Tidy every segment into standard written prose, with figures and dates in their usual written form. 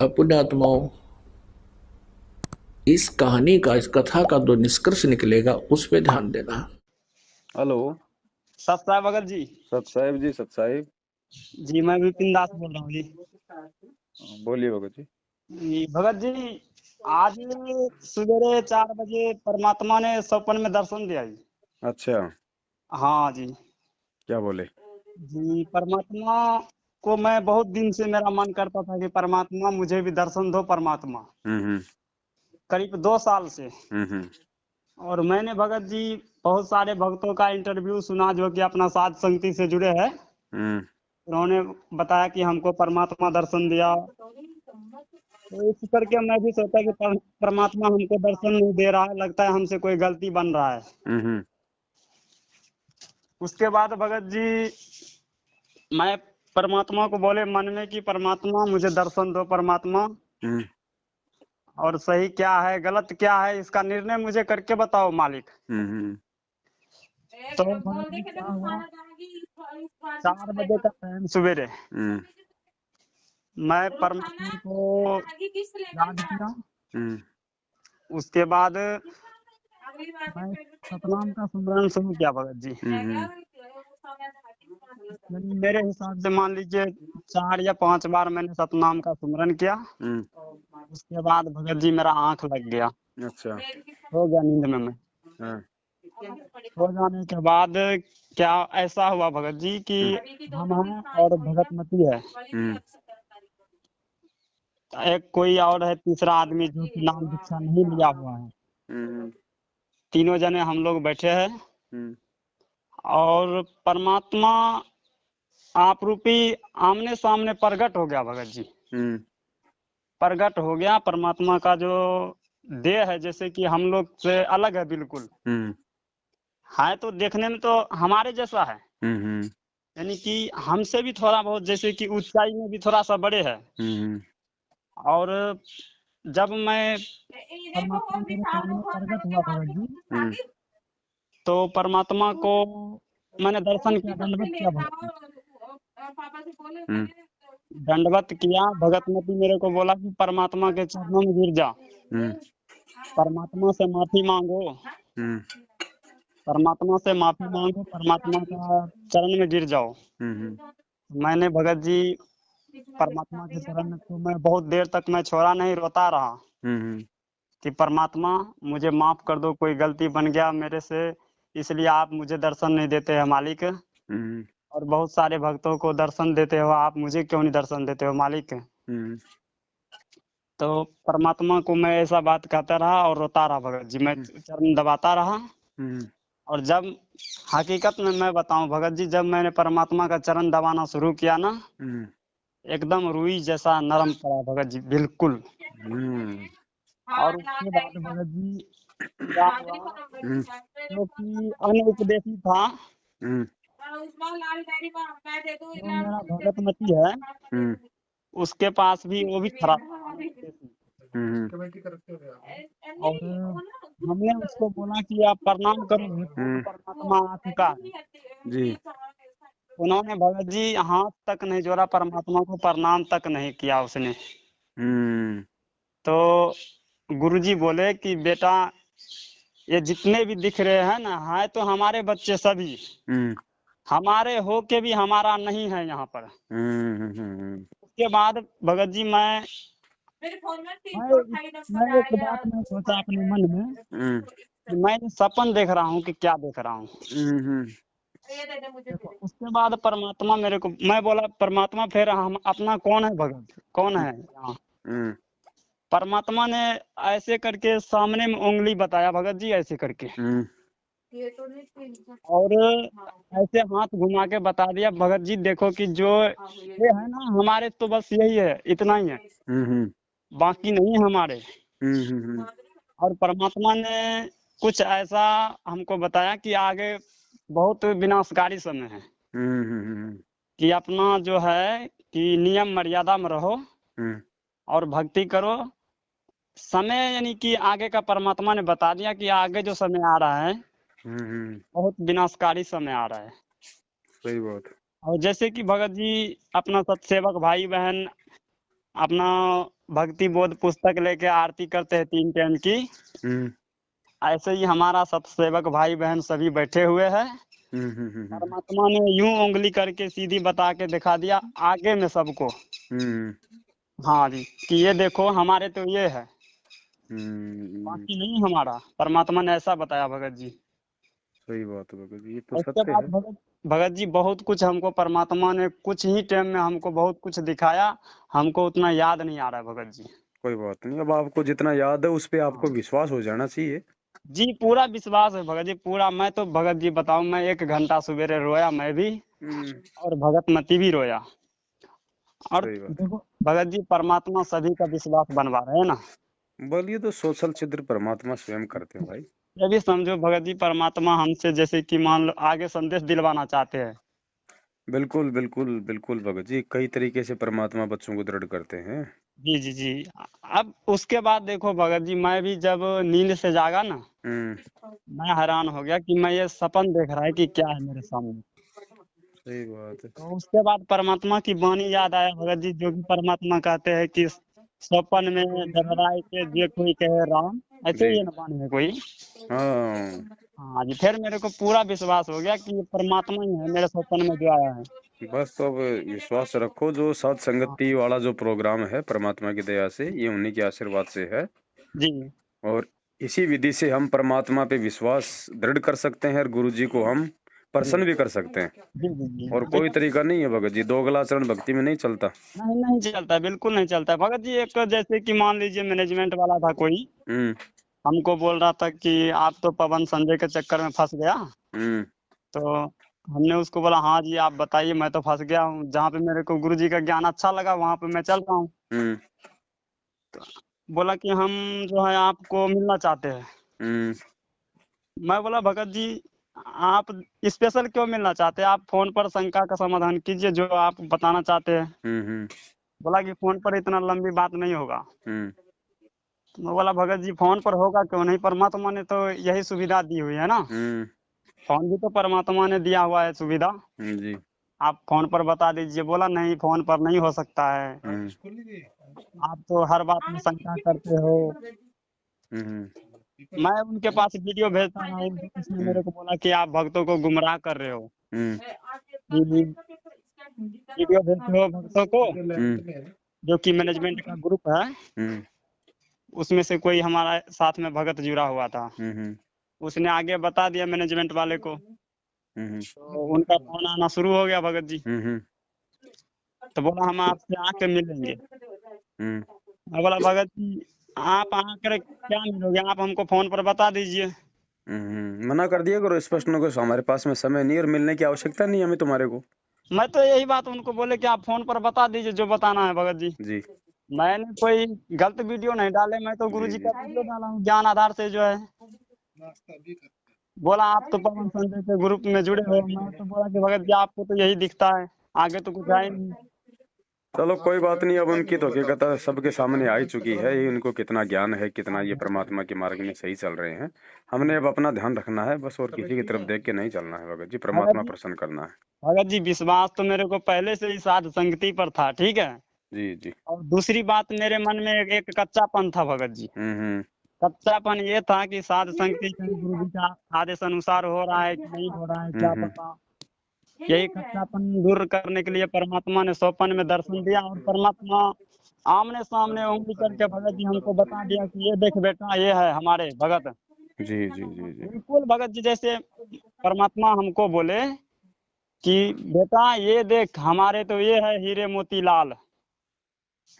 अब पुण्यात्माओं, इस कहानी का, इस कथा का जो निष्कर्ष निकलेगा उस पे ध्यान देना। हेलो। सत साहब भगत जी। सत साहिब जी, सत साहिब जी मैं विपिन दास बोल रहा हूँ जी। बोलिए भगत जी। भगत जी, आज सवेरे 4 बजे परमात्मा ने सपन में दर्शन दिया जी। अच्छा, हाँ जी। क्या बोले? जी परमात्मा को मैं बहुत दिन से मेरा मन करता था कि परमात्मा मुझे भी दर्शन दो परमात्मा, हम्म करीब 2 साल से। हम्म और मैंने भगत जी बहुत सारे भक्तों का इंटरव्यू सुना जो कि अपना साध संगति से जुड़े हैं। हम्म उन्होंने बताया कि हमको परमात्मा दर्शन दिया। तो इस करके मैं भी सोचा कि परमात्मा हमको दर्शन नहीं दे रहा है, लगता है हमसे कोई गलती बन रहा है। हम्म उसके बाद भगत जी मैं परमात्मा को बोले मन में कि परमात्मा मुझे दर्शन दो परमात्मा, हम्म और सही क्या है गलत क्या है इसका निर्णय मुझे करके बताओ मालिक। हम्म तो भगत जी क्या हुआ, 4 बजे का टाइम सवेरे हम्म मैं परमात्मा को याद किया। हम्म उसके बाद मैं सतनाम का सुमरन शुरू किया भगत जी। यानी मेरे हिसाब से मान लीजिए 4 या 5 बार मैंने सतनाम का सुमरन किया। उसके बाद भगत जी मेरा आंख लग गया, अच्छा। हो गया नींद में मैं। हाँ। हो जाने के बाद क्या ऐसा हुआ भगत जी कि हम हैं और भगतमती है, एक कोई और है तीसरा आदमी जो कि नाम दीक्षा नहीं लिया हुआ है। तीनों जने हम लोग बैठे हैं और परमात्मा आप रूपी आमने सामने प्रकट हो गया भगत जी। प्रकट हो गया परमात्मा का जो देह है, जैसे कि हम लोग से अलग है बिल्कुल। है तो देखने में तो हमारे जैसा है, यानी कि हमसे भी थोड़ा बहुत जैसे कि ऊंचाई में भी थोड़ा सा बड़े है। और जब मैं परमात्मा मेरे सामने प्रकट हुआ भगत जी, तो परमात्मा को मैंने दर्शन किया, दंडवत किया भगत जी। दंडवत किया, भगतमती मेरे को बोला कि परमात्मा के चरणों में गिर जा, परमात्मा से माफी मांगो, परमात्मा से माफी मांगो, परमात्मा का चरण में गिर जाओ। मैंने भगत जी परमात्मा के चरण में तो मैं बहुत देर तक मैं छोड़ा नहीं, रोता रहा कि परमात्मा मुझे माफ कर दो, कोई गलती बन गया मेरे से, इसलिए आप मुझे दर्शन नहीं देते हैं मालिक। और बहुत सारे भक्तों को दर्शन देते हो आप, मुझे क्यों नहीं दर्शन देते हो मालिक। तो परमात्मा को मैं ऐसा बात कहता रहा और रोता रहा भगत जी, मैं चरण दबाता रहा। और जब हकीकत में मैं बताऊं भगत जी, जब मैंने परमात्मा का चरण दबाना शुरू किया ना, एकदम रुई जैसा नरम पड़ा भगत जी, बिल्कुल। और उसके बाद भगत जी क्या हुआ, क्योंकि अनुपदेशी था, जो मेरा भगतमती है उसके पास भी वो भी खड़ा था अनुपदेशी। और हमने उसको बोला कि आप प्रणाम करो, परमात्मा आ चुका है जी। उन्होंने भगत जी हाथ तक नहीं जोड़ा, परमात्मा को प्रणाम तक नहीं किया उसने। तो गुरुजी बोले कि बेटा ये जितने भी दिख रहे हैं ना, है तो हमारे बच्चे सभी, हमारे हो के भी हमारा नहीं है यहाँ पर। उसके बाद भगत जी मैं एक बात मैं सोचा अपने मन में कि मैं सपन देख रहा हूँ कि क्या देख रहा हूँ। देखो उसके बाद परमात्मा मेरे को, मैं बोला परमात्मा फिर हम अपना कौन है भगत, कौन है यहाँ। परमात्मा ने ऐसे करके सामने में उंगली बताया भगत जी, ऐसे करके और ऐसे हाथ घुमा के बता दिया भगत जी, देखो कि जो ये है ना हमारे तो बस यही है, इतना ही है, बाकी नहीं है हमारे। और परमात्मा ने कुछ ऐसा हमको बताया कि आगे बहुत विनाशकारी समय है, कि अपना जो है कि नियम मर्यादा में रहो और भक्ति करो। समय यानी कि आगे का परमात्मा ने बता दिया कि आगे जो समय आ रहा है बहुत विनाशकारी समय आ रहा है। सही बात। और जैसे कि भगत जी अपना सत्सेवक भाई बहन अपना भक्ति बोध पुस्तक लेके आरती करते हैं 3 टाइम की। हम्म ऐसे ही हमारा सत्सेवक भाई बहन सभी बैठे हुए हैं। परमात्मा ने यूं उंगली करके सीधी बता के दिखा दिया आगे में सबको। हम्म हाँ जी, कि ये देखो हमारे तो ये है, हम्म। बाकी नहीं हमारा। परमात्मा ने ऐसा बताया भगत जी। सही बात है भगत जी, ये तो उसके सत्य बाद है। भगत भगत जी बहुत कुछ हमको परमात्मा ने कुछ ही टाइम में हमको बहुत कुछ दिखाया। हमको उतना याद नहीं आ रहा है भगत जी। कोई बात नहीं, अब आपको जितना याद है उस पे आपको हाँ विश्वास हो जाना चाहिए। जी, पूरा विश्वास है भगत जी, पूरा। मैं तो भगत जी बताऊं, मैं 1 घंटा सवेरे रोया मैं भी, हम्म। और भगत मती भी रोया। और सही बात देखो भगत जी, परमात्मा सभी का विश्वास बनवा रहे हैं ना। है, बोलिए तो सोशल छिद्र परमात्मा स्वयं करते हैं भाई। ये भी समझो भगत जी, परमात्मा हमसे जैसे कि मान लो आगे संदेश दिलवाना चाहते हैं। बिल्कुल बिल्कुल बिल्कुल भगत जी, कई तरीके से परमात्मा बच्चों को दृढ़ करते हैं। जी जी जी। अब उसके बाद देखो भगत जी, मैं भी जब नींद से जागा ना, हम्म। मैं हैरान हो गया कि मैं ये सपन देख रहा है कि क्या है मेरे सामने। सही बात है। तो उसके बाद परमात्मा की वाणी याद आया भगत जी, जो कि परमात्मा कहते हैं कि सपन में दोहराए के जे कोई कहे राम, ऐसे जी। ही ये ना वाणी है कोई। हाँ। हाँ जी, फिर मेरे को पूरा विश्वास हो गया कि ये परमात्मा ही है मेरे सपन में जो आया है। बस तो अब विश्वास रखो, जो सात हाँ संगति वाला जो प्रोग्राम है परमात्मा की दया से, ये उन्हीं के आशीर्वाद से है। जी और इसी विधि से हम परमात्मा पे विश्वास दृढ़ कर सकते हैं और गुरु जी को हम जी प्रसन्न भी कर सकते हैं। जी जी जी। और कोई तरीका नहीं है भगत जी, दोगला चरण भक्ति में नहीं चलता। नहीं नहीं चलता, बिल्कुल नहीं चलता भगत जी। एक जैसे कि मान लीजिए मैनेजमेंट वाला था कोई, हम्म हमको बोल रहा था कि आप तो पवन संजय के चक्कर में फंस गया। हम्म तो हमने उसको बोला हाँ जी आप बताइए, मैं तो फंस गया हूँ, जहाँ पे मेरे को गुरु जी का ज्ञान अच्छा लगा वहाँ पे मैं चल रहा हूँ। हम्म बोला कि हम जो है आपको मिलना चाहते हैं। हम्म मैं बोला भगत जी, आप स्पेशल क्यों मिलना चाहते हैं, आप फोन पर शंका का समाधान कीजिए जो आप बताना चाहते हैं। हम्म बोला कि फोन पर इतना लंबी बात नहीं होगा। हम्म तो मैं बोला भगत जी फोन पर होगा क्यों नहीं, परमात्मा ने तो यही सुविधा दी हुई है ना। हम्म फोन भी तो परमात्मा ने दिया हुआ है सुविधा, जी। आप फोन पर बता दीजिए। बोला नहीं फोन पर नहीं हो सकता है, आप तो हर बात में शंका करते हो। हम्म मैं उनके पास वीडियो भेजता रहा, उसने मेरे को बोला कि आप भक्तों को गुमराह कर रहे हो। हम्म कि वीडियो भेजते हो भक्तों को, हम्म जो कि मैनेजमेंट का ग्रुप है, हम्म उसमें से कोई हमारा साथ में भगत जुड़ा हुआ था। हम्म उसने आगे बता दिया मैनेजमेंट वाले को, हम्म तो उनका फोन आना शुरू हो गया भगत जी। हम्म तो बोला हम आपसे आके मिलेंगे। हम्म मैं बोला भगत जी आप आकर क्या मिलोगे, आप हमको फोन पर बता दीजिए। मना कर दिया करो स्पष्ट, न कुछ हमारे पास में समय नहीं और मिलने की आवश्यकता नहीं हमें तुम्हारे को। मैं तो यही बात उनको बोले कि आप फोन पर बता दीजिए जो बताना है भगत जी। जी मैंने कोई गलत वीडियो नहीं डाले, मैं तो गुरु जी जी जी। का वीडियो डाला हूँ ज्ञान आधार से जो है। बोला आप तो पवन संजय के ग्रुप में जुड़े हो। मैं तो बोला कि भगत जी आपको तो यही दिखता है, आगे तो कुछ है नहीं। चलो कोई बात नहीं, अब उनकी तो हकीकत सबके सामने आ ही चुकी है, ये इनको कितना ज्ञान है, कितना हाँ ये परमात्मा के मार्ग में सही चल रहे हैं। हमने अब अपना ध्यान रखना है बस, और किसी की तरफ देख के नहीं चलना है भगत जी, भगत परमात्मा जी, प्रसन्न करना है। भगत जी विश्वास तो मेरे को पहले से ही साध संगति पर था, ठीक है। जी जी। और दूसरी बात मेरे मन में एक कच्चापन था भगत जी। हम्म। कच्चापन ये था कि साध संगति कहीं गुरु जी का आदेश अनुसार हो रहा है कि नहीं हो रहा है क्या हम्म। पता। यही कच्चापन दूर करने के लिए परमात्मा ने स्वप्न में दर्शन दिया, और परमात्मा आमने सामने उंगली करके भगत जी हमको बता दिया कि ये देख बेटा ये है हमारे भगत। जी जी जी जी। बिल्कुल भगत जी, जैसे परमात्मा हमको बोले कि बेटा ये देख हमारे तो ये है हीरे मोती लाल।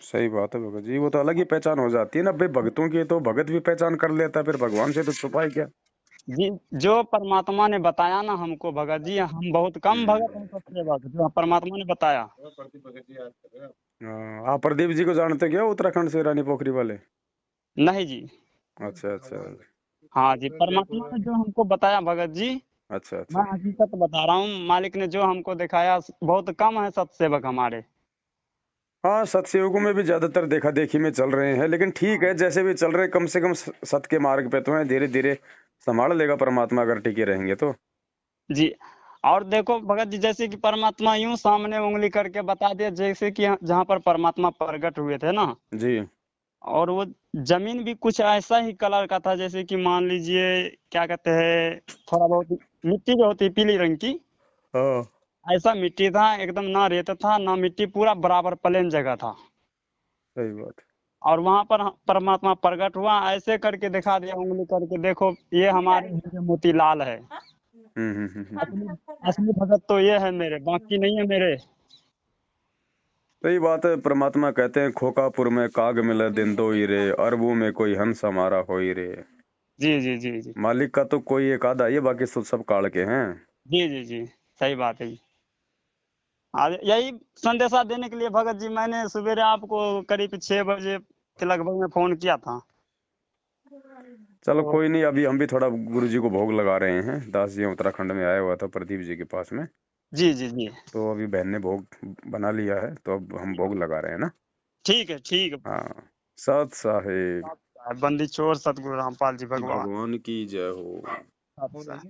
सही बात है भगत जी, वो तो अलग ही पहचान हो जाती है ना भाई, भगतों की तो भगत भी पहचान कर लेता है, फिर भगवान से तो छुपा ही क्या। जी, जो परमात्मा ने बताया ना हमको भगत जी, हम बहुत कम भगत हैं सत्सेवक जो परमात्मा ने बताया। आप प्रदीप जी को जानते क्या, उत्तराखंड से रानी पोखरी वाले? नहीं जी। अच्छा अच्छा। हाँ जी, परमात्मा ने जो हमको बताया भगत जी, अच्छा मैं अच्छा। हकीकत बता रहा हूँ, मालिक ने जो हमको दिखाया, बहुत कम है सत्सेवक हमारे। हाँ, सत्सयुगों में भी ज्यादातर देखा देखी में चल रहे हैं, लेकिन ठीक है जैसे भी चल रहे हैं, कम से कम सत्य के मार्ग पे तो है, धीरे धीरे संभाल लेगा परमात्मा अगर टिके रहेंगे तो। जी, और देखो भगत जी, जैसे कि परमात्मा यूं सामने उंगली करके बता दिया, जैसे कि जहाँ पर परमात्मा प्रकट हुए थे ना, जी। और वो जमीन भी कुछ ऐसा ही कलर का था, जैसे कि मान लीजिए क्या कहते हैं, थोड़ा बहुत मिट्टी जो होती है पीली रंग की, हाँ। ऐसा मिट्टी था एकदम, ना रेत था ना मिट्टी, पूरा बराबर प्लेन जगह था। सही बात है। और वहां पर परमात्मा प्रकट हुआ, ऐसे करके दिखा दिया उंगली करके, देखो ये हमारे हीरे मोतीलाल है। असली असली भगत तो ये है मेरे, बाकी नहीं है मेरे। सही बात है। परमात्मा कहते हैं खोकापुर में काग मिले दिन दो ही रे, अरबों में कोई हंस हमारा हो ही रे। जी जी जी जी मालिक का तो कोई एक आधा ही है, बाकी सब काल के हैं। जी जी जी, सही बात है जी। आज यही संदेशा देने के लिए भगत जी मैंने सवेरे आपको करीब 6 बजे के लगभग में फोन किया था। चलो तो कोई नहीं, अभी हम भी थोड़ा गुरु जी को भोग लगा रहे हैं। दास जी उत्तराखंड में आया हुआ था प्रदीप जी के पास में, जी जी जी, तो अभी बहन ने भोग बना लिया है, तो अब हम भोग लगा रहे हैं ना। ठीक है ठीक है। हाँ। सत साहेब। बंदी चोर सतगुरु रामपाल जी भगवान। भगवान की जय हो। अच्छा।